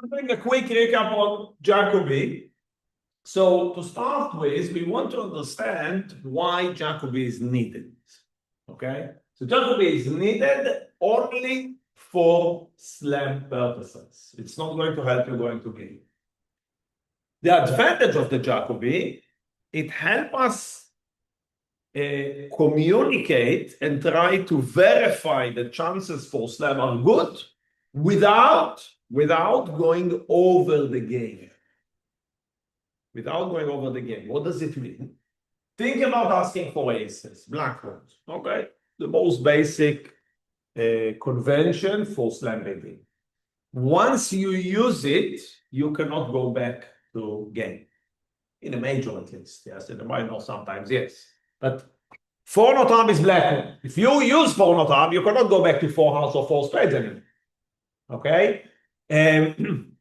I'm doing a quick recap on Jacoby. So to start with, we want to understand why Jacoby is needed. Okay, so Jacoby is needed only for slam purposes. It's not going to help you going to game. The advantage of the Jacoby, it helps us communicate and try to verify the chances for slam are good without going over the game. Without going over the game. What does it mean? Think about asking for aces, black ones, okay? The most basic convention for slam betting. Once you use it, you cannot go back to game. In a major at least, yes. In a minor sometimes, yes. But four not arm is black one. If you use four not arm, you cannot go back to four hearts or four spades anymore. Okay? And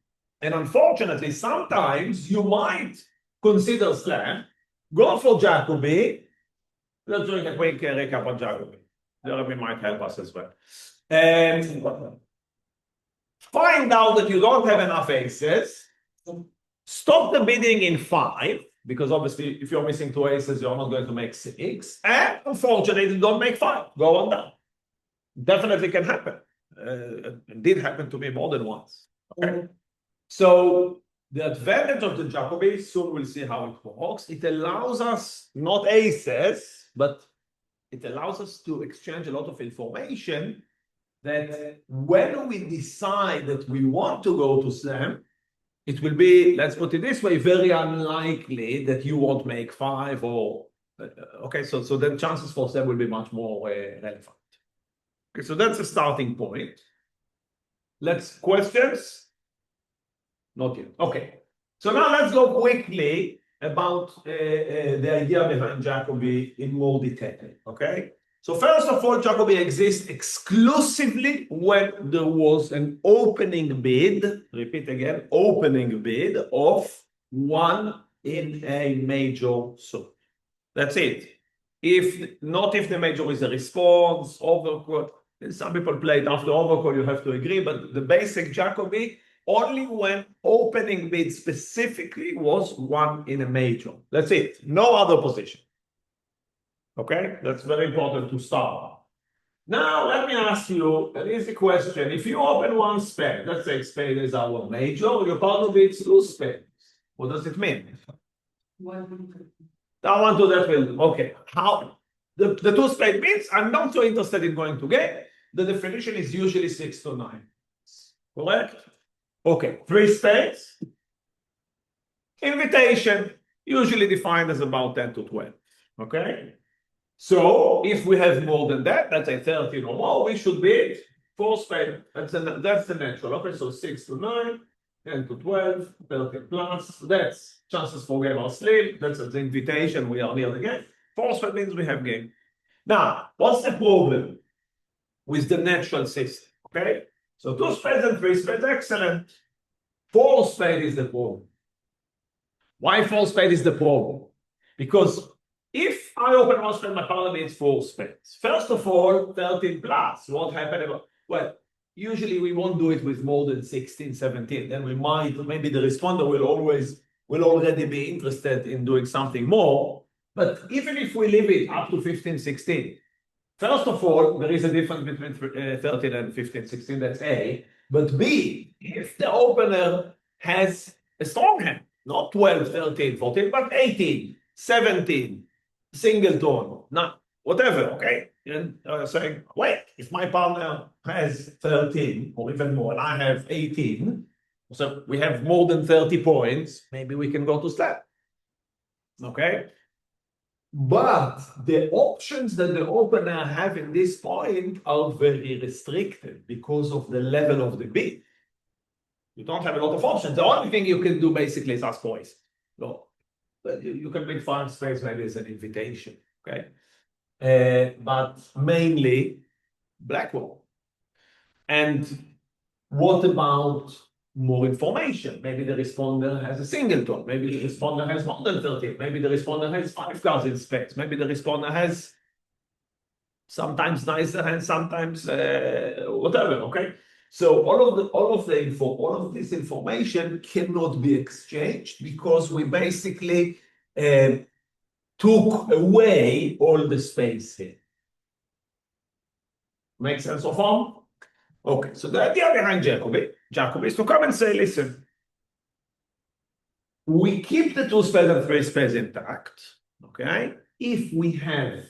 unfortunately, sometimes you might consider slam, go for Jacoby. Let's do a quick recap on Jacoby. Jeremy might help us as well. And find out that you don't have enough aces. Stop the bidding in 5, because obviously if you're missing 2 aces, you're not going to make 6. And unfortunately, don't make 5. Go on down. Definitely can happen. It did happen to me more than once. Okay. So the advantage of the Jacoby, soon we'll see how it works. It allows us, not aces, but it allows us to exchange a lot of information that when we decide that we want to go to slam, it will be, let's put it this way, very unlikely that you won't make 5 or, okay, so then chances for slam will be much more relevant. Okay, so that's a starting point. Questions? Not yet. Okay. So now let's go quickly about the idea behind Jacoby in more detail. Okay. So first of all, Jacoby exists exclusively when there was an opening bid, repeat again, opening bid of 1 in a major suit. That's it. If the major is a response, overcall, some people play it after overcall, you have to agree, but the basic Jacoby, only when opening bid specifically was 1 in a major. That's it. No other position. Okay? That's very important to start. Now, let me ask you an easy question. If you open 1 spade, let's say spade is our major, your partner bids 2 spades. What does it mean? 1 to that will, okay. How? The 2 spade bids, I'm not so interested in going to game. The definition is usually 6 to 9. Correct? Okay, 3 spades. Invitation, usually defined as about 10 to 12. Okay? So if we have more than that, let's say 13 or more, we should bid 4 spades. That's the natural. Okay, so 6 to 9, 10 to 12, 13 plus. That's chances for game are slim. That's the invitation. We are near the game. 4 spades means we have game. Now, what's the problem with the natural system? Okay? So 2 spades and 3 spades, excellent. 4 spades is the problem. Why 4 spades is the problem? Because if I open 1 spade, my partner bids 4 spades. First of all, 13 plus. What happened? Well, usually we won't do it with more than 16, 17. Then we might, maybe the responder will already be interested in doing something more. But even if we leave it up to 15, 16, first of all, there is a difference between 13 and 15, 16, that's A. But B, if the opener has a strong hand, not 12, 13, 14, but 18, 17, single tone, not whatever, okay? And saying, wait, if my partner has 13 or even more, and I have 18, so we have more than 30 points, maybe we can go to slam. Okay? But the options that the opener have in this point are very restricted because of the level of the bid. You don't have a lot of options. The only thing you can do basically is ask for ace. So, but you can bid 5 spades maybe as an invitation. Okay. But mainly Blackwell. And what about more information? Maybe the responder has a singleton. Maybe the responder has more than 13. Maybe the responder has 5 cards in spades. Maybe the responder has sometimes nicer and sometimes whatever, okay? So all of this information cannot be exchanged because we basically took away all the space here. Make sense so far? Okay, so the idea behind Jacoby is to come and say, listen, we keep the two space and three space intact, okay? If we have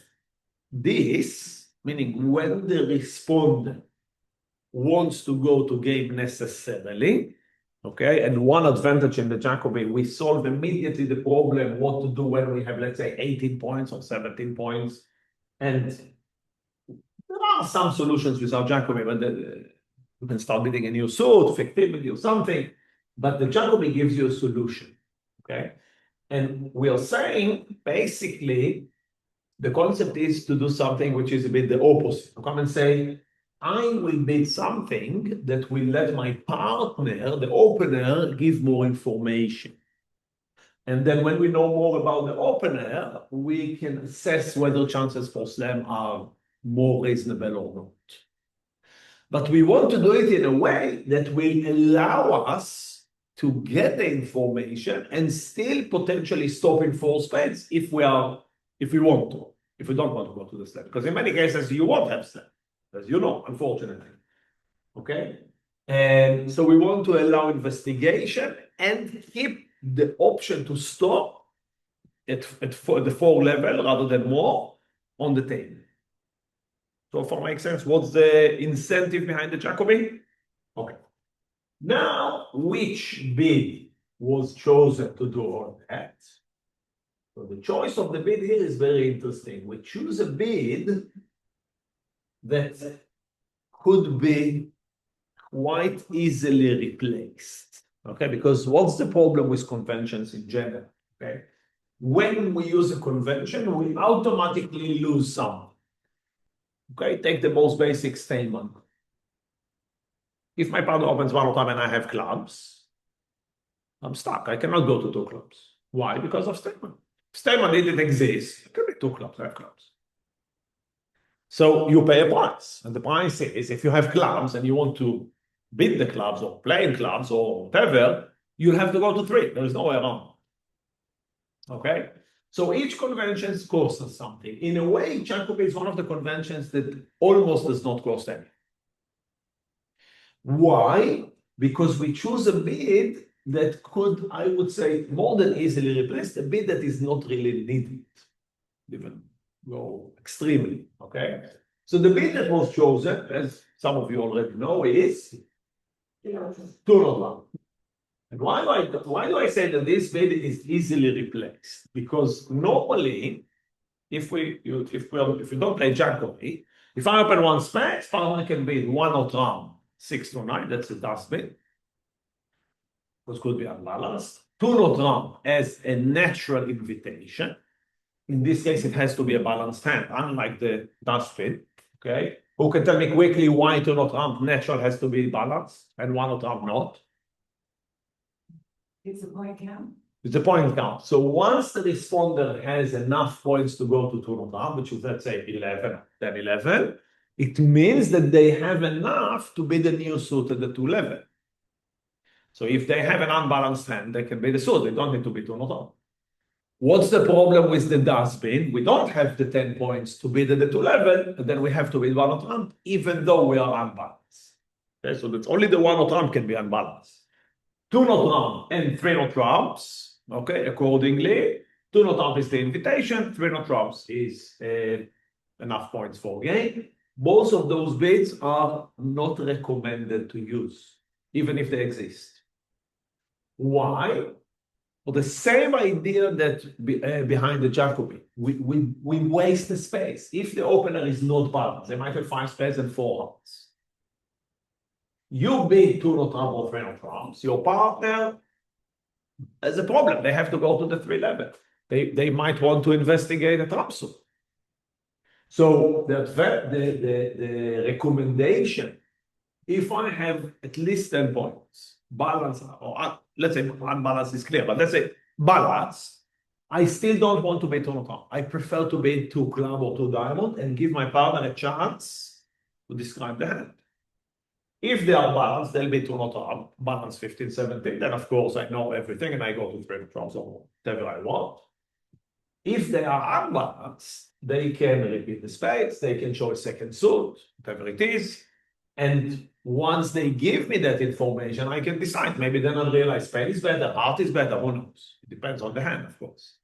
this, meaning when the respondent wants to go to game necessarily, okay? And one advantage in the Jacoby, we solve immediately the problem what to do when we have, let's say, 18 points or 17 points. And there are some solutions with our Jacoby, but you can start building a new suit, fictivity or something, but the Jacoby gives you a solution, okay? And we are saying, basically, the concept is to do something which is a bit the opposite. To come and say, I will bid something that will let my partner, the opener, give more information. And then when we know more about the opener, we can assess whether chances for slam are more reasonable or not. But we want to do it in a way that will allow us to get the information and still potentially stop in four spades if we want to. If we don't want to go to the slam. Because in many cases, you won't have slam, as you know, unfortunately. Okay? And so we want to allow investigation and keep the option to stop at the four level rather than more on the table. So far makes sense. What's the incentive behind the Jacoby? Okay. Now, which bid was chosen to do all that? So the choice of the bid here is very interesting. We choose a bid that could be quite easily replaced. Okay, because what's the problem with conventions in general? Okay, when we use a convention, we automatically lose some. Okay, take the most basic statement. If my partner opens one time and I have clubs, I'm stuck. I cannot go to two clubs. Why? Because of statement. Statement didn't exist. It could be two clubs, I have clubs. So you pay a price. And the price is if you have clubs and you want to bid the clubs or play in clubs or whatever, you have to go to three. There is no way around. Okay? So each convention costs us something. In a way, Jacoby is one of the conventions that almost does not cost anything. Why? Because we choose a bid that could, I would say, more than easily replace a bid that is not really needed. Even go extremely, okay? So the bid that was chosen, as some of you already know, is 201. And why do I say that this bid is easily replaced? Because normally, if we don't play Jacoby, if I open one space, partner can bid one or round 6-9. That's a dust bid. This could be unbalanced. 2-not round as a natural invitation. In this case, it has to be a balanced hand, unlike the dust bid. Okay, who can tell me quickly why 2-not round natural has to be balanced and 1-not round not? It's a point count. It's a point count. So once the responder has enough points to go to 2-not round, which is let's say 11, 10, 11, it means that they have enough to bid a new suit at the 2 level. So if they have an unbalanced hand, they can bid a suit. They don't need to be 2-not round. What's the problem with the dustbin? We don't have the 10 points to bid at the 2 level, and then we have to bid 1-not round, even though we are unbalanced. Okay, so that's only the 1-not round can be unbalanced. 2-not round and 3-not rounds, okay, accordingly. 2-not round is the invitation, 3-not rounds is enough points for game. Both of those bids are not recommended to use, even if they exist. Why? For the same idea that behind the Jacoby, we waste the space. If the opener is not balanced, they might have 5 spades and 4 hearts. You bid 2-not round or 3-not rounds. Your partner has a problem. They have to go to the 3 level. They might want to investigate a trap suit. So the recommendation, if I have at least 10 points, balance, or let's say unbalance is clear, but let's say balance, I still don't want to bid 2-not round. I prefer to bid 2 club or 2 diamond and give my partner a chance to describe the hand. If they are balanced, they'll be two not up, balance 15, 17. Then, of course, I know everything and I go to three drops or whatever I want. If they are unbalanced, they can repeat the spades, they can show a second suit, whatever it is. And once they give me that information, I can decide. Maybe then I'll realize spade is better, heart is better, who knows? It depends on the hand, of course.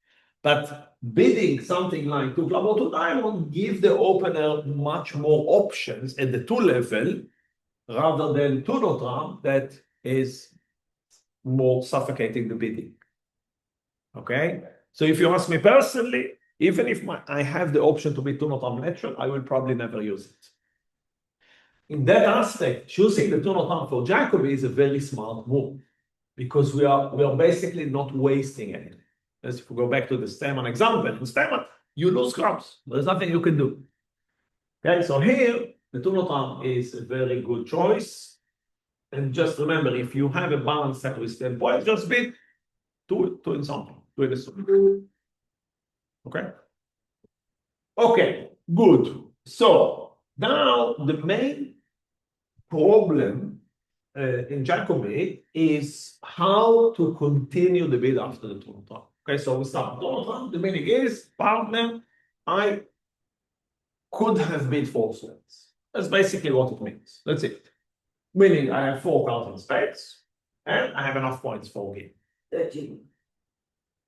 But bidding something like two club or two diamond give the opener much more options at the two level rather than two not round that is more suffocating the bidding. Okay? So if you ask me personally, even if I have the option to be two not round natural, I will probably never use it. In that aspect, choosing the two not round for Jacoby is a very smart move because we are basically not wasting anything. As if we go back to the Stamman example, in Stamman, you lose clubs. There's nothing you can do. Okay, so here, the two not round is a very good choice. And just remember, if you have a balanced set with 10 points, just bid two in something, two in a suit. Okay? Okay, good. So now the main problem in Jacoby is how to continue the bid after the two not round. Okay, so we start two not round. The meaning is, partner, I could have bid four spades. That's basically what it means. That's it. Meaning I have four cards in spades, and I have enough points for game. 13.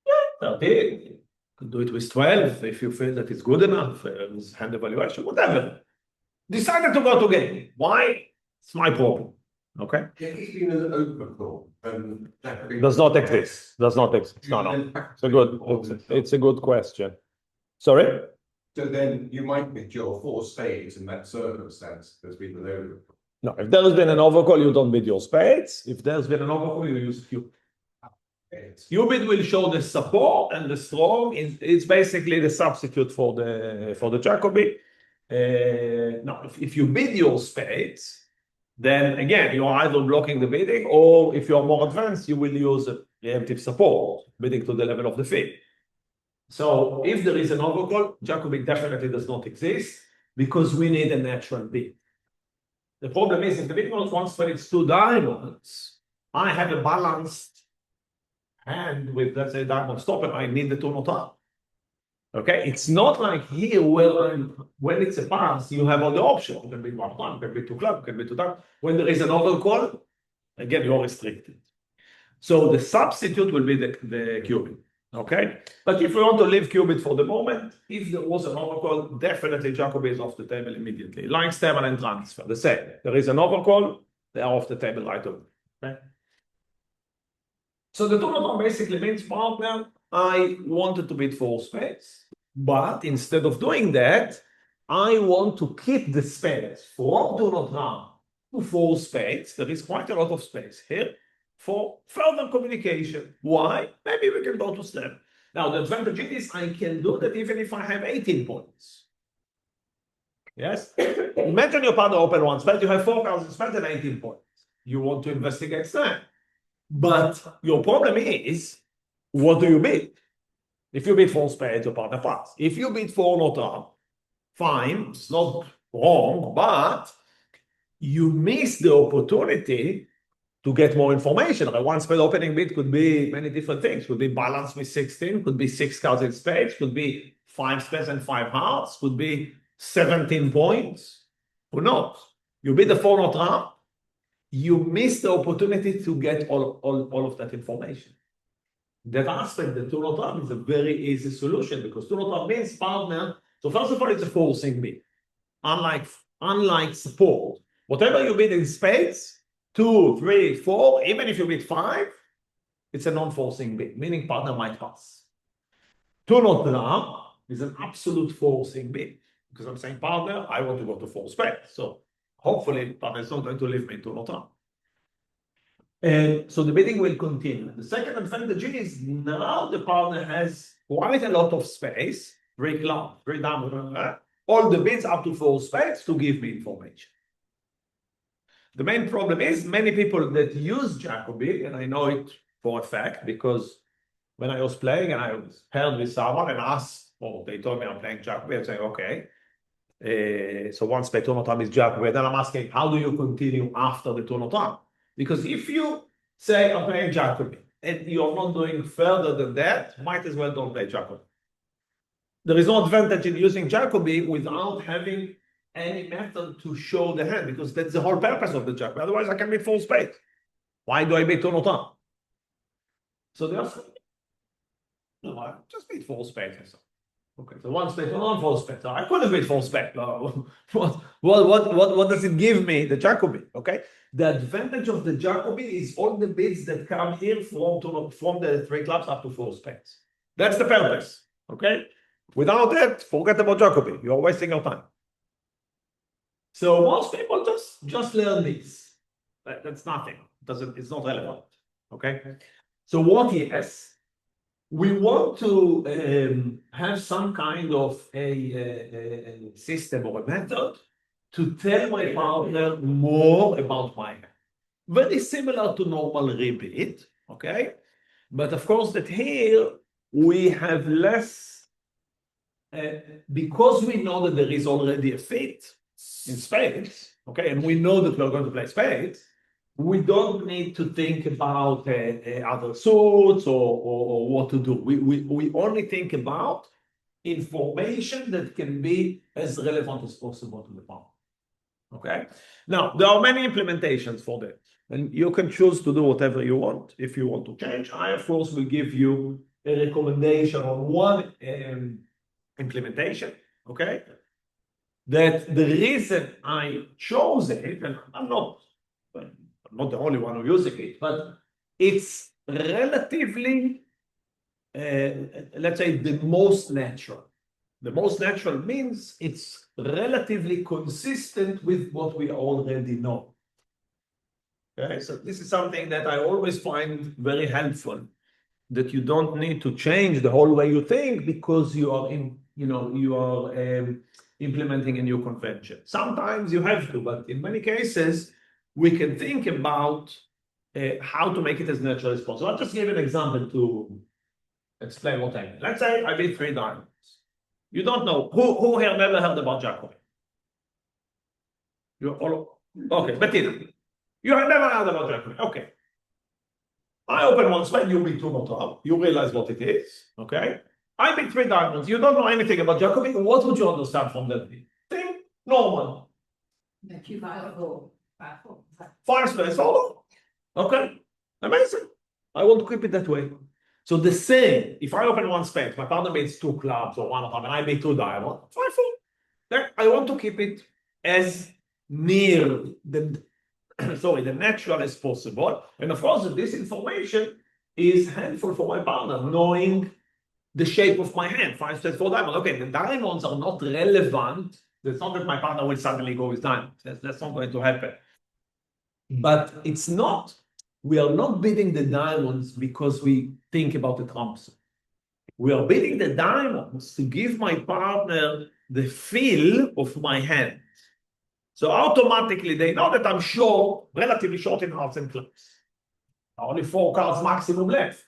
Yeah, 13. You could do it with 12 if you feel that it's good enough, with hand evaluation, whatever. Decided to go to game. Why? It's my problem. Okay? It's been an overcall. Does not exist. Does not exist. No. It's a good question. Sorry? So then you might pick your four spades in that circumstance. There's been an overcall. No, if there has been an overcall, you don't bid your spades. If there's been an overcall, you use cube. Cubit will show the support and the strong. It's basically the substitute for the Jacoby. Now, if you bid your spades, then again you're either blocking the bidding, or if you're more advanced, you will use a preemptive support, bidding to the level of the field. So if there is an overcall, Jacoby definitely does not exist because we need a natural bid. The problem is if the bid wants spades two diamonds, I have a balanced hand with, let's say, diamond stopper. I need the two not up. Okay, it's not like here where when it's a pass, you have all the options. You can bid one time, you can bid two club, you can bid two times. When there is an overcall, again, you're restricted. So the substitute will be the cubit. Okay, but if we want to leave cubit for the moment, if there was an overcall, definitely Jacoby is off the table immediately. Like Stamman and transfer, the same. There is an overcall, they are off the table right away. Okay. So the two not round basically means, partner, I wanted to bid four spades, but instead of doing that, I want to keep the spades from two not round to four spades. There is quite a lot of space here for further communication. Why? Maybe we can go to slam. Now, the advantage is I can do that even if I have 18 points. Yes? Imagine your partner open one spade, you have four cards in spade and 18 points. You want to investigate slam. But your problem is, what do you bid? If you bid four spades, your partner pass. If you bid four not up, fine, it's not wrong, but you miss the opportunity to get more information. A one spade opening bid could be many different things. Could be balance with 16, could be six cards in spades, could be five spades and five hearts, could be 17 points. Who knows? You bid the four not up, you miss the opportunity to get all of that information. That aspect, the two not up is a very easy solution because two not up means partner. So first of all, it's a forcing bid. Unlike support, whatever you bid in spades, 2, 3, 4, even if you bid 5, it's a non-forcing bid, meaning partner might pass. Two not up is an absolute forcing bid because I'm saying, partner, I want to go to four spades. So hopefully, partner is not going to leave me to not up. And so the bidding will continue. The second advantage is now the partner has quite a lot of space, three club, three diamond, all the bids up to four spades to give me information. The main problem is many people that use Jacoby, and I know it for a fact because when I was playing and I was paired with someone and asked, or they told me I'm playing Jacoby, I say, okay, So one spade two notam is Jacoby. Then I'm asking, how do you continue after the two notam? Because if you say I'm playing Jacoby and you're not doing further than that, might as well don't play Jacoby. There is no advantage in using Jacoby without having any method to show the hand, because that's the whole purpose of the Jacoby. Otherwise, I can beat full spade. Why do I beat two notam? So therefore, no, I just beat full spade. Okay, so one spade, one full spade. So I could have beat full spade. What does it give me? The Jacoby. Okay, the advantage of the Jacoby is all the bits that come here from the three clubs up to four spades. That's the purpose. Okay, without that, forget about Jacoby. You're wasting your time. So most people just learn this. That's nothing. It's not relevant. Okay. So what yes, we want to have some kind of a system or a method to tell my partner more about my hand. Very similar to normal repeat. Okay. But of course that here we have less, because we know that there is already a fit in spades, okay, and we know that we're going to play spades, we don't need to think about other suits or what to do. We only think about information that can be as relevant as possible to the partner. Okay. Now, there are many implementations for that, and you can choose to do whatever you want. If you want to change, I, of course, will give you a recommendation on one implementation. Okay. That the reason I chose it, and I'm not the only one who using it, but it's relatively, let's say, the most natural. The most natural means it's relatively consistent with what we already know. Okay, so this is something that I always find very helpful, that you don't need to change the whole way you think because you are implementing a new convention. Sometimes you have to, but in many cases, we can think about how to make it as natural as possible. I'll just give an example to explain what I mean. Let's say I beat 3 diamonds. You don't know. Who here never heard about Jacoby? You all okay, Bettina. You have never heard about Jacoby. Okay. I open one spade, you beat 2 notam. You realize what it is. Okay. I beat 3 diamonds. You don't know anything about Jacoby. What would you understand from that thing? Normal. 5 spades, follow. Okay. Amazing. I want to keep it that way. So the same, if I open one spade, my partner beats 2 clubs or 1 of them, and I beat 2 diamonds, 5-4. I want to keep it as near the the natural as possible. And of course, this information is helpful for my partner, knowing the shape of my hand. 5 spades, 4 diamonds. Okay, the diamonds are not relevant. It's not that my partner will suddenly go with diamonds. That's not going to happen. But it's not, we are not bidding the diamonds because we think about the trumps. We are bidding the diamonds to give my partner the feel of my hand. So automatically they know that I'm short, relatively short in hearts and clubs. Only 4 cards maximum left.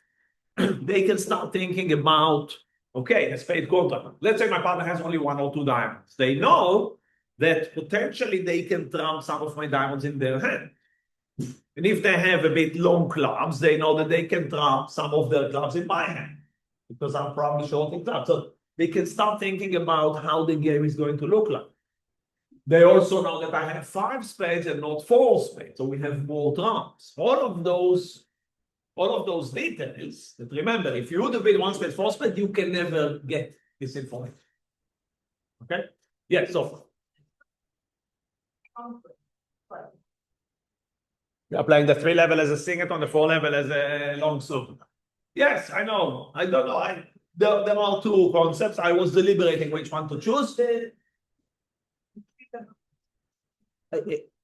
They can start thinking about, okay, a spade gold diamond. Let's say my partner has only 1 or 2 diamonds. They know that potentially they can trump some of my diamonds in their hand. And if they have a bit long clubs, they know that they can trump some of their clubs in my hand because I'm probably short in clubs. So they can start thinking about how the game is going to look like. They also know that I have 5 spades and not 4 spades, so we have more trumps. All of those details. That remember, if you would have been 1 spade, 4 spade, you can never get this information. Okay? Yeah. So we are playing the 3 level as a singleton, the 4 level as a long suit. Yes, I know. I don't know. There are 2 concepts. I was deliberating which one to choose.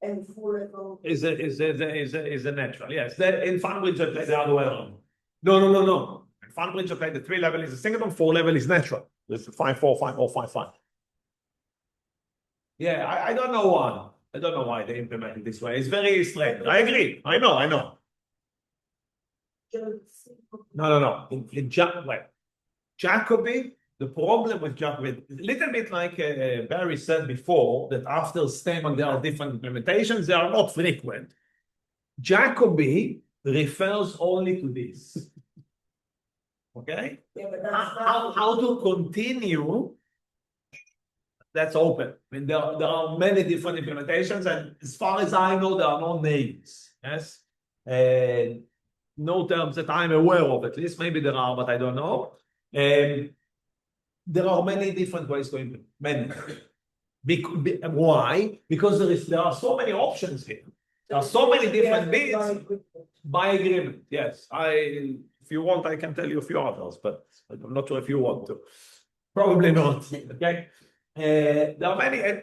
And 4 level is a natural. Yes, in Funbridge I play the other way around. No. In Funbridge I play the 3 level is a singleton, 4 level is natural. It's 5-4, 5-4, 5-5. Yeah, I don't know why. I don't know why they implement it this way. It's very strange. I agree. I know. No. In Jacoby, The problem with Jacoby, a little bit like Barry said before, that after Steinman there are different implementations, they are not frequent. Jacoby refers only to this. Okay? Yeah, but that's How to continue, that's open. I mean, there are many different implementations, and as far as I know, there are no names. Yes? No terms that I'm aware of, at least. Maybe there are, but I don't know. There are many different ways to implement. Many. Why? Because there are so many options here. There are so many different bits by agreement. Yes, if you want, I can tell you a few others, but I'm not sure if you want to. Probably not. Okay. There are many, and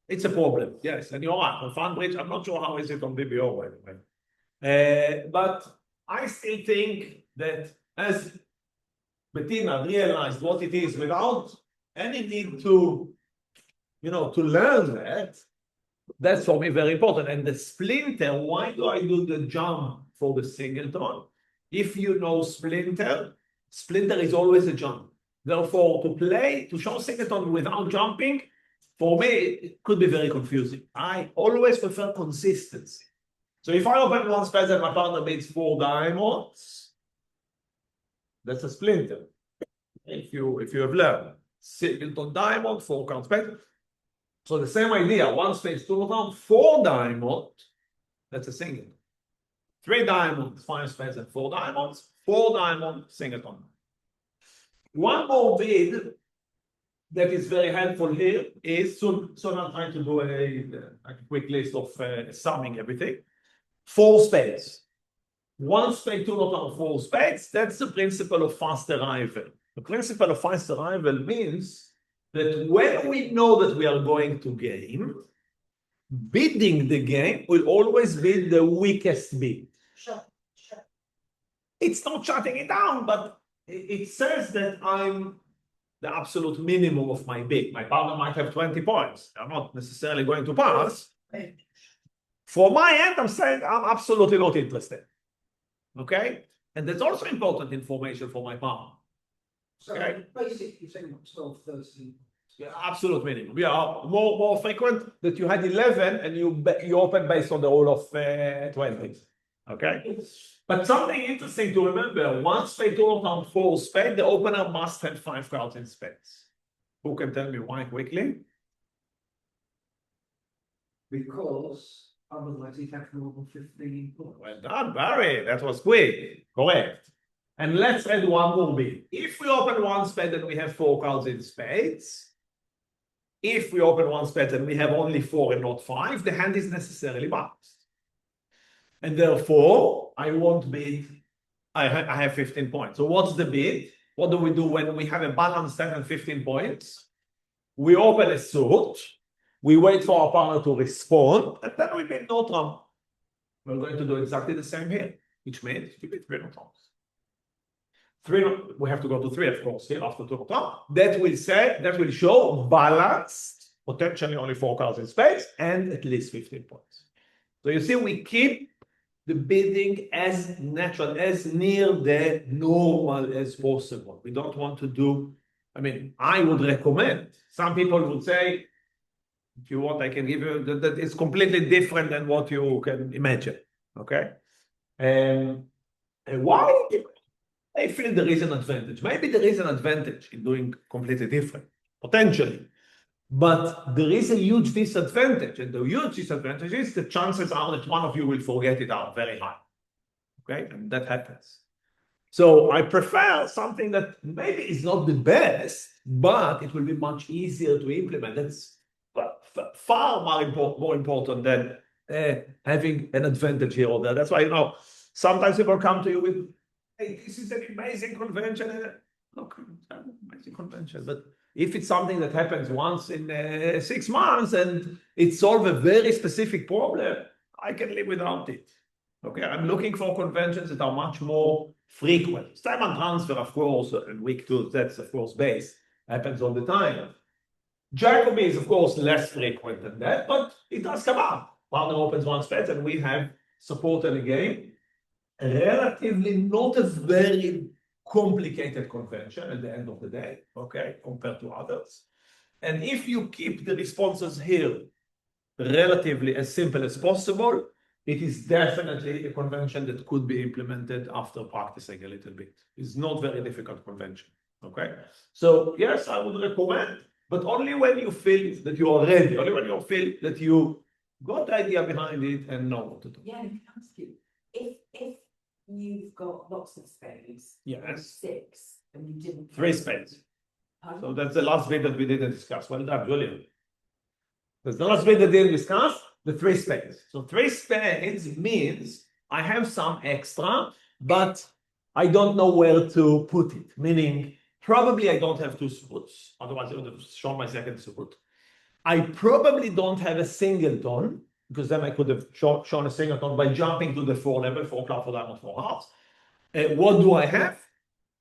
it's a problem. Yes, and you're right. On FunBridge, I'm not sure how is it on BBO anyway. But I still think that as Bettina realized what it is without any need to, to learn that, that's for me very important. And the splinter, why do I do the jump for the singleton? If you know splinter is always a jump. Therefore, to show singleton without jumping, for me, it could be very confusing. I always prefer consistency. So if I open one space and my partner beats 4 diamonds, that's a splinter. If you have learned singleton diamond, 4 count space. So the same idea, 1 space, 2 round, 4 diamond, that's a singleton. 3 diamonds, 5 space, and 4 diamonds, 4 diamond, singleton. One more bid that is very helpful here is, so I'm trying to do a quick list of summing everything. 4 spades. 1 spade, 2 round, 4 spades, that's the principle of fast arrival. The principle of fast arrival means that when we know that we are going to game, bidding the game will always be the weakest bid. Sure. It's not shutting it down, but it says that I'm the absolute minimum of my bid. My partner might have 20 points. I'm not necessarily going to pass. For my end, I'm saying I'm absolutely not interested. Okay? And that's also important information for my partner. So Okay. basically, you're saying 12, 13. Yeah, absolute minimum. Yeah, more frequent that you had 11 and you open based on the rule of 20. Okay. But something interesting to remember: 1 spade, 2 round, 4 spade, the opener must have 5 cards in spades. Who can tell me why quickly? Because otherwise he'd have more than 15 points. Well done, Barry. That was quick. Correct. And let's add one more bit. If we open 1 spade and we have 4 cards in spades, if we open 1 spade and we have only 4 and not 5, the hand is necessarily balanced. And therefore, I won't bid. I have 15 points. So what's the bid? What do we do when we have a balanced hand and 15 points? We open a suit. We wait for our partner to respond, and then we bid no trump. We're going to do exactly the same here, which means we bid 3 no trumps. We have to go to 3, of course, here after 2 trump. That will show balanced, potentially only 4 cards in spades, and at least 15 points. So you see, we keep the bidding as natural, as near the normal as possible. We don't want to do, I would recommend, some people would say, if you want, I can give you that it's completely different than what you can imagine. Okay. And why? I feel there is an advantage. Maybe there is an advantage in doing completely different, potentially. But there is a huge disadvantage, and the huge disadvantage is the chances are that one of you will forget it are very high. Okay, and that happens. So I prefer something that maybe is not the best, but it will be much easier to implement. That's far more important than having an advantage here or there. That's why, sometimes people come to you with, hey, this is an amazing convention. Look, amazing convention, but if it's something that happens once in 6 months and it solves a very specific problem, I can live without it. Okay, I'm looking for conventions that are much more frequent. Steinman transfer, of course, and week 2, that's of course base, happens all the time. Jacoby is of course less frequent than that, but it does come up. Partner opens 1 spade and we have supported a game. Relatively not a very complicated convention at the end of the day, okay, compared to others. And if you keep the responses here relatively as simple as possible, it is definitely a convention that could be implemented after practicing a little bit. It's not very difficult convention, okay? So yes, I would recommend, but only when you feel that you are ready, only when you feel that you got the idea behind it and know what to do. Yeah, I can ask you, if you've got lots of spades. Yes. 6, and you didn't. 3 spades. Pardon? So that's the last bit that we didn't discuss. Well done, Julian. That's the last bit that we didn't discuss, the 3 spades. So 3 spades means I have some extra, but I don't know where to put it. Meaning, probably I don't have 2 suits. Otherwise, I would have shown my second suit. I probably don't have a singleton, because then I could have shown a singleton by jumping to the 4 level, 4 club, 4 diamond, 4 hearts. What do I have?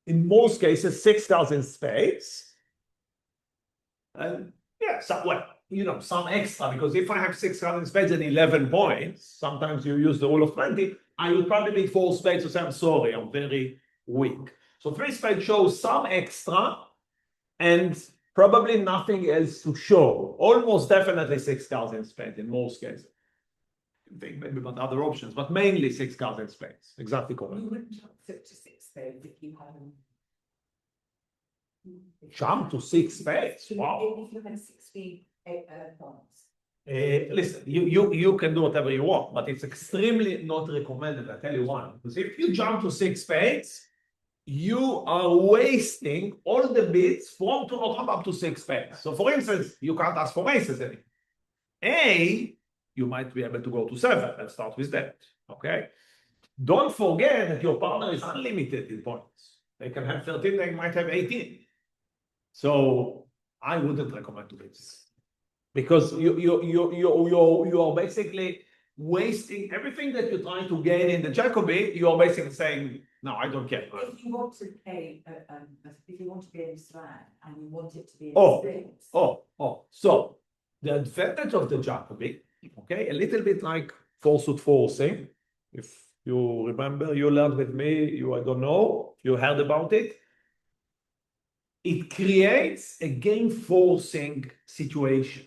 In most cases, 6 cards in spades. And yeah, some extra, because if I have 6 cards in spades and 11 points, sometimes you use the rule of 20, I will probably be 4 spades to say, I'm sorry, I'm very weak. So 3 spades shows some extra and probably nothing else to show. Almost definitely 6 cards in spades in most cases. I think maybe about other options, but mainly 6 cards in spades. Exactly correct. You wouldn't jump to 6 spades if you had them. Jump to 6 spades. Wow. If you had 16 points. Listen, you can do whatever you want, but it's extremely not recommended. I tell you why. Because if you jump to 6 spades, you are wasting all the bits from to not come up to 6 spades. So, for instance, you can't ask for aces anymore. You might be able to go to 7. Let's start with that. Okay. Don't forget that your partner is unlimited in points. They can have 13, they might have 18. So I wouldn't recommend to this because you are basically wasting everything that you're trying to gain in the Jacoby. You are basically saying, no, I don't care. If you want to play, if you want to be in slam and you want it to be in spades. So the advantage of the Jacoby, okay, a little bit like 4 suit forcing. If you remember, you learned with me, I don't know, you heard about it. It creates a game forcing situation.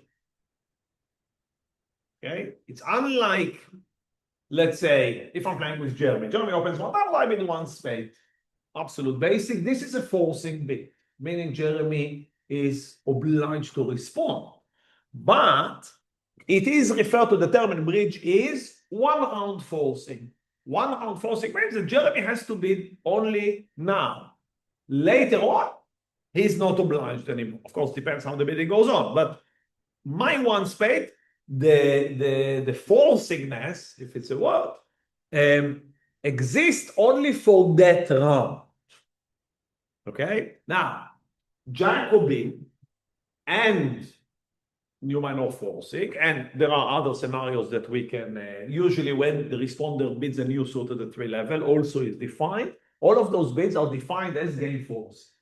Okay, it's unlike, let's say, if I'm playing with Jeremy opens 1, I'm in 1 spade. Absolute basic. This is a forcing bit, meaning Jeremy is obliged to respond. But it is referred to the term in bridge is 1 round forcing. 1 round forcing means that Jeremy has to bid only now. Later on, he's not obliged anymore. Of course, depends how the bidding goes on. But my 1 spade, the forcingness, if it's a word, exists only for that round. Okay? Now, Jacoby and Newman or forcing, and there are other scenarios that we can, usually when the responder bids a new suit at the 3 level, also is defined. All of those bids are defined as game forcing.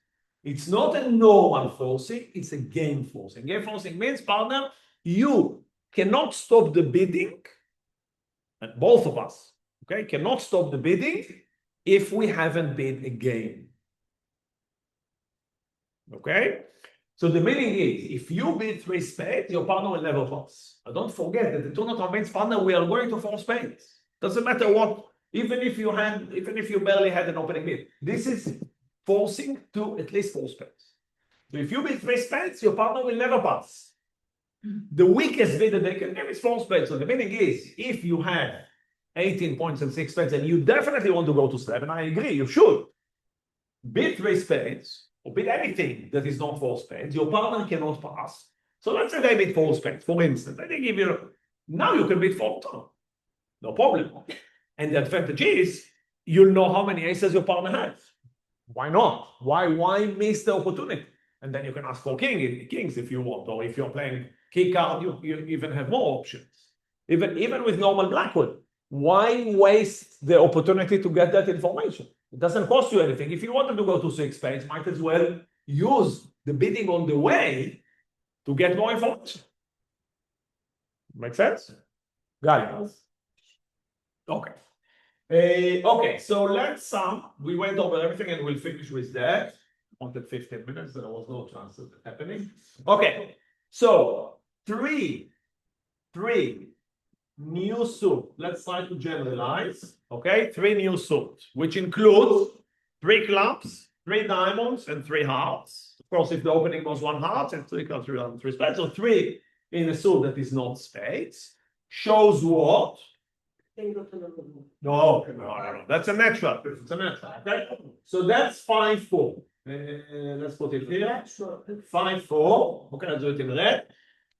It's not a normal forcing, it's a game forcing. Game forcing means, partner, you cannot stop the bidding, and both of us, okay, cannot stop the bidding if we haven't bid a game. Okay? So the meaning is, if you bid 3 spades, your partner will never pass. And don't forget that the tournament means, partner, we are going to 4 spades. Doesn't matter what, even if you barely had an opening bid. This is forcing to at least 4 spades. So if you bid 3 spades, your partner will never pass. The weakest bid that they can give is 4 spades. So the meaning is, if you have 18 points and 6 spades, and you definitely want to go to 7, I agree, you should bid 3 spades, or bid anything that is not 4 spades, your partner cannot pass. So let's say they bid 4 spades, for instance, and they give you, now you can bid 4 turn. No problem. And the advantage is, you'll know how many aces your partner has. Why not? Why miss the opportunity? And then you can ask for kings if you want, or if you're playing king card, you even have more options. Even with normal Blackwood, why waste the opportunity to get that information? It doesn't cost you anything. If you wanted to go to 6 spades, might as well use the bidding on the way to get more information. Make sense? Got it. Okay. Okay, so let's sum. We went over everything and we'll finish with that. Wanted 15 minutes, there was no chance of it happening. Okay, so three new suit. Let's try to generalize. Okay, three new suit, which includes 3 clubs, 3 diamonds, and 3 hearts. Of course, if the opening was 1 heart and 3 clubs, 3 diamonds, 3 spades, so 3 in a suit that is not spades, shows what? No, that's a natural. It's a natural. Okay, so that's 5-4. Let's put it here. 5-4. Okay, let's do it in red.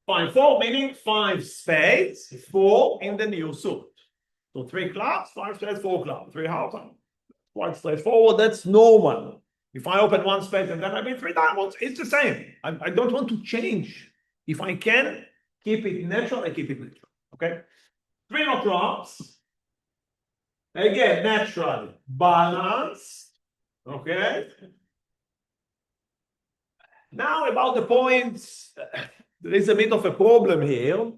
5-4, meaning 5 spades, 4 in the new suit. So 3 clubs, 5 spades, 4 clubs, 3 hearts. Quite straightforward. That's normal. If I open 1 spade and then I mean 3 diamonds, it's the same. I don't want to change. If I can keep it natural, I keep it natural. Okay. 3 no trumps. Again, natural, balanced. Okay. Now about the points, there is a bit of a problem here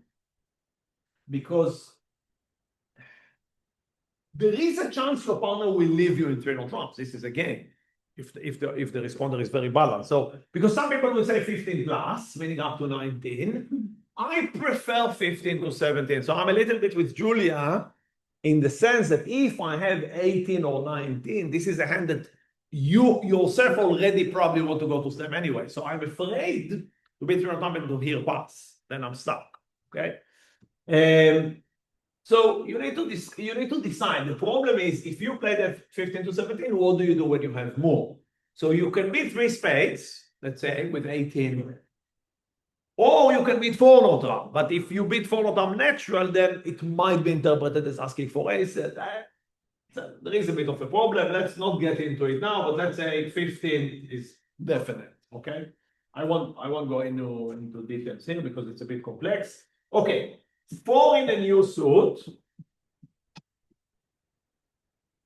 because there is a chance your partner will leave you in 3 no trumps. This is a game if the responder is very balanced. So because some people will say 15 plus, meaning up to 19. I prefer 15 to 17. So I'm a little bit with Julia in the sense that if I have 18 or 19, this is a hand that you yourself already probably want to go to slam anyway. So I'm afraid to be 3 no trump and to hear pass. Then I'm stuck. Okay. So you need to decide. The problem is if you play that 15 to 17, what do you do when you have more? So you can beat 3 spades, let's say with 18, or you can beat 4 no trump. But if you beat 4 no trump natural, then it might be interpreted as asking for ace. There is a bit of a problem. Let's not get into it now, but let's say 15 is definite. Okay, I won't go into details here because it's a bit complex. Okay. 4 in the new suit.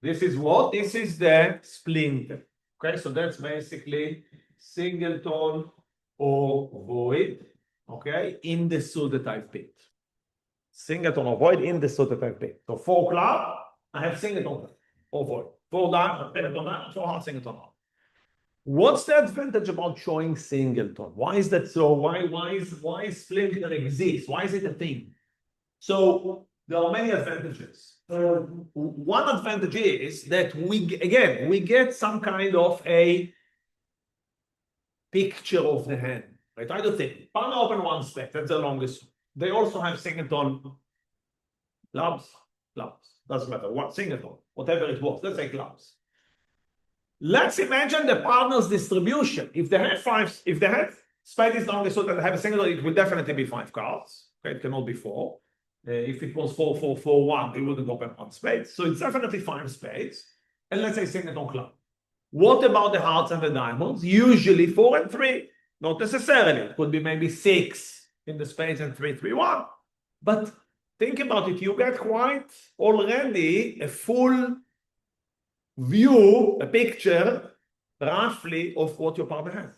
This is what? This is the splinter. Okay, so that's basically singleton or void. Okay, in the suit that I've picked. Singleton or void in the suit that I've picked. So 4 club, I have singleton or void. 4 diamond, singleton, 4 heart, singleton. What's the advantage about showing singleton? Why is that so? Why splinter exists? Why is it a thing? So there are many advantages. One advantage is that we get some kind of a picture of the hand. Right? I don't think. Partner open 1 spade, that's the longest. They also have singleton clubs. Doesn't matter what singleton, whatever it was. Let's say clubs. Let's imagine the partner's distribution. If they have spade is the longest suit and they have a singleton, it will definitely be 5 cards. Okay, it cannot be 4. If it was 4-4-4-1, it wouldn't open 1 spade. So it's definitely 5 spades. And let's say singleton club. What about the hearts and the diamonds? Usually 4 and 3. Not necessarily. It could be maybe 6 in the spades and 3-3-1. But think about it. You get quite already a full view, a picture, roughly, of what your partner has.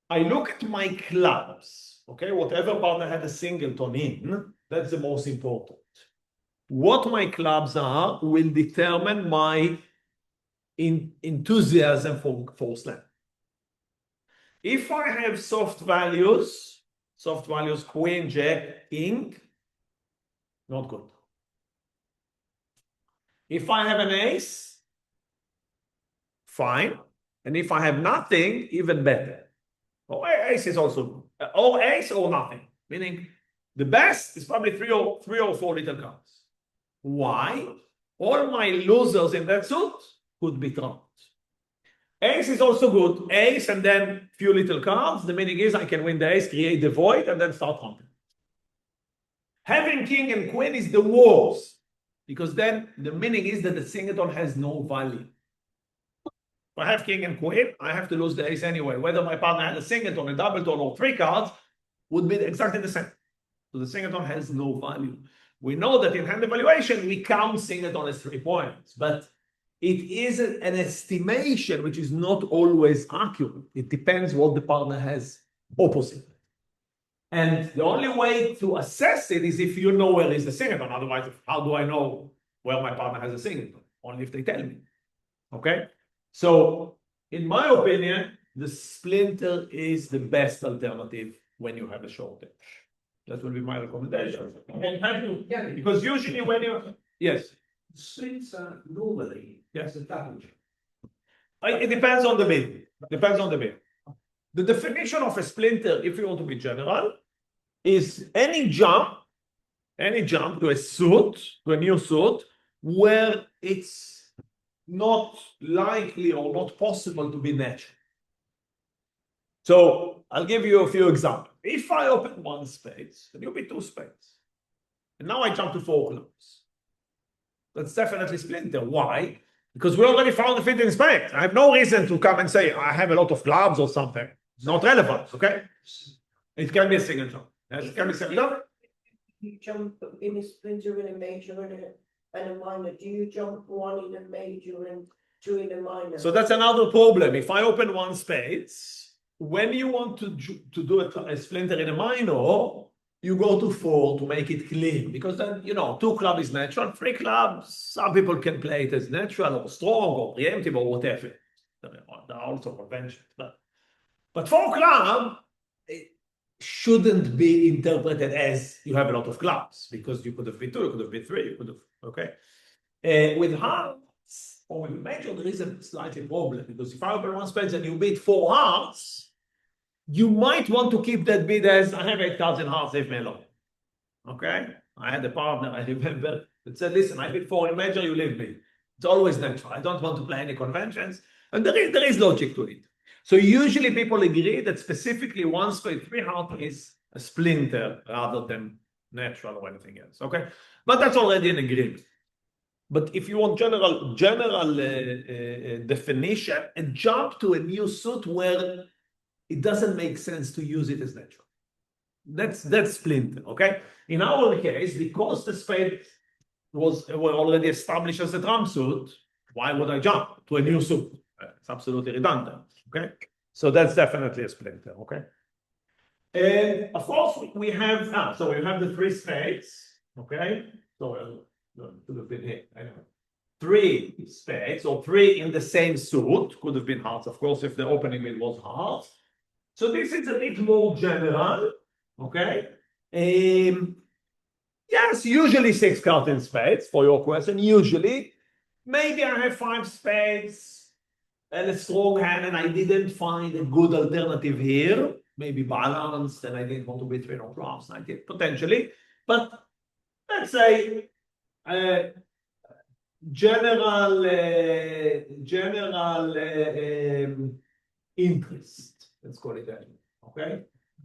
I look at my clubs. Okay, whatever partner had a singleton in, that's the most important. What my clubs are will determine my enthusiasm for slam. If I have soft values, queen, jack, king, not good. If I have an ace, fine. And if I have nothing, even better. Or ace is also, or ace or nothing. Meaning the best is probably 3 or 4 little cards. Why? All my losers in that suit could be trumped. Ace is also good. Ace and then few little cards. The meaning is I can win the ace, create the void, and then start trumping. Having king and queen is the worst. Because then the meaning is that the singleton has no value. If I have king and queen, I have to lose the ace anyway. Whether my partner had a singleton, a doubleton, or 3 cards would be exactly the same. So the singleton has no value. We know that in hand evaluation, we count singleton as 3 points, but it is an estimation which is not always accurate. It depends what the partner has opposite. And the only way to assess it is if you know where is the singleton. Otherwise, how do I know where my partner has a singleton? Only if they tell me. Okay? So, in my opinion, the splinter is the best alternative when you have a shortage. That will be my recommendation. And have to, Yeah. because usually when you, yes, Splinter normally Yes. is a double jump. it depends on the bid. Depends on the bid. The definition of a splinter, if you want to be general, is any jump to a suit, to a new suit, where it's not likely or not possible to be natural. So I'll give you a few examples. If I open one space, and you be two spades, and now I jump to 4 clubs, that's definitely splinter. Why? Because we already found the fit in spades. I have no reason to come and say I have a lot of clubs or something. It's not relevant, okay? It can be a single jump. Yes, it can be a single jump. You jump in a splinter in a major and a minor. Do you jump one in a major and two in a minor? So that's another problem. If I open one spades, when you want to do a splinter in a minor, you go to 4 to make it clean. Because then, 2 club is natural, 3 clubs, some people can play it as natural or strong or preemptive or whatever. There are also conventions. But 4 club, it shouldn't be interpreted as you have a lot of clubs, because you could have been 2, you could have been 3, you could have, okay? With hearts or with major, there is a slightly problem, because if I open one spades and you beat 4 hearts, you might want to keep that bid as I have 8 cards in hearts, leave me alone. Okay? I had a partner, I remember, that said, listen, I bid 4 in major, you leave me. It's always natural. I don't want to play any conventions. And there is logic to it. So usually people agree that specifically 1 spade 3 heart is a splinter rather than natural or anything else. Okay? But that's already an agreement. But if you want general definition, a jump to a new suit where it doesn't make sense to use it as natural. That's splinter, okay? In our case, because the spade were already established as a trump suit, why would I jump to a new suit? It's absolutely redundant, okay? So that's definitely a splinter, okay? And of course, we have the 3 spades, okay? So could have been here, anyway. 3 spades, or 3 in the same suit, could have been hearts, of course, if the opening bid was hearts. So this is a bit more general, okay? Yes, usually 6 cards in spades for your question. Usually, maybe I have 5 spades and a strong hand, and I didn't find a good alternative here. Maybe balanced, and I didn't want to be 3 or clubs. I did potentially, but let's say general interest. Let's call it that. Okay.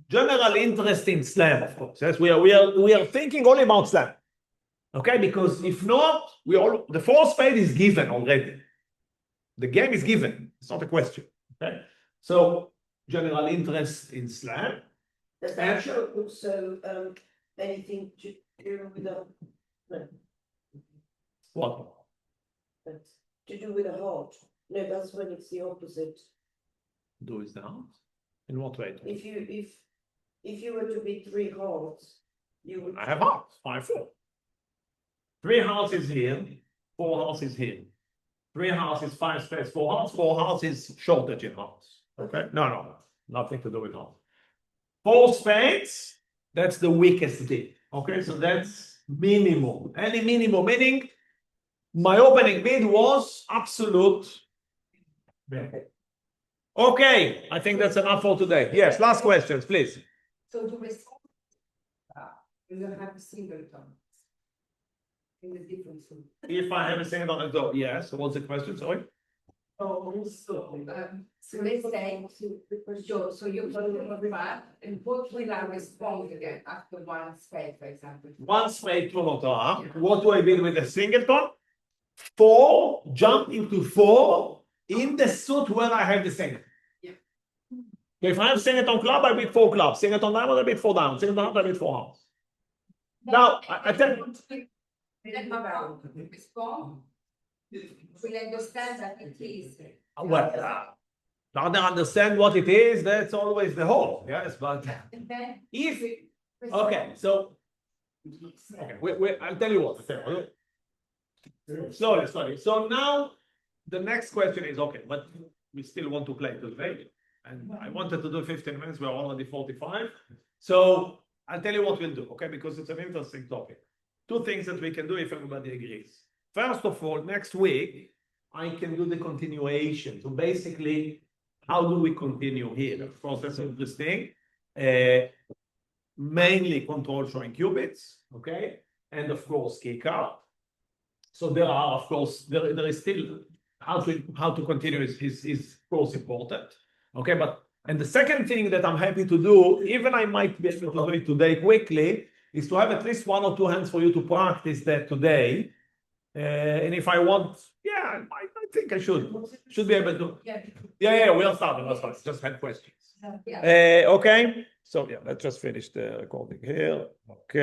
General interest in slam, of course. Yes, we are thinking only about slam. Okay, because if not, the 4 spade is given already. The game is given. It's not a question. Okay. So general interest in slam. Does that show also anything to do with What? to do with a heart? No, that's when it's the opposite. Do is that? In what way? If you were to be 3 hearts, you would. I have hearts. 5, 4. 3 hearts is here. 4 hearts is here. 3 hearts is 5 spades. 4 hearts. 4 hearts is shortage in hearts. Okay. No, nothing to do with hearts. 4 spades. That's the weakest bid. Okay, so that's minimum. Any minimum, meaning my opening bid was absolute. Okay, I think that's enough for today. Yes, last questions, please. So to respond to that, you don't have a single tone. In the different suit. If I have a single on the door, yes. So what's the question? Sorry. So let's say, so you're going to back, and what will I respond again after 1 spade, for example? 1 spade to notar. What do I bid with a singleton? 4, jump into 4 in the suit where I have the singleton. Yeah. If I have singleton club, I bid 4 clubs. Singleton diamond, I bid 4 diamonds. Singleton heart, I bid 4 hearts. Now, I tell you. Respond. We understand that it is. Well, Rather understand what it is, that's always the hope, yes, but And then. if, okay, so, okay, I'll tell you what. Slowly. So now, the next question is, okay, but we still want to play today. And I wanted to do 15 minutes, we're already 45. So I'll tell you what we'll do, okay, because it's an interesting topic. Two things that we can do if everybody agrees. First of all, next week, I can do the continuation. So basically, how do we continue here? Of course, that's interesting. Mainly control showing qubits, okay? And of course, kick out. So there are, of course, there is still how to continue is of course important. Okay, but and the second thing that I'm happy to do, even I might be able to do it today quickly, is to have at least 1 or 2 hands for you to practice that today. And if I want, yeah, I think I should be able to. Yeah, we'll start. Just had questions. Yeah. Okay, so yeah, let's just finish the recording here. Okay.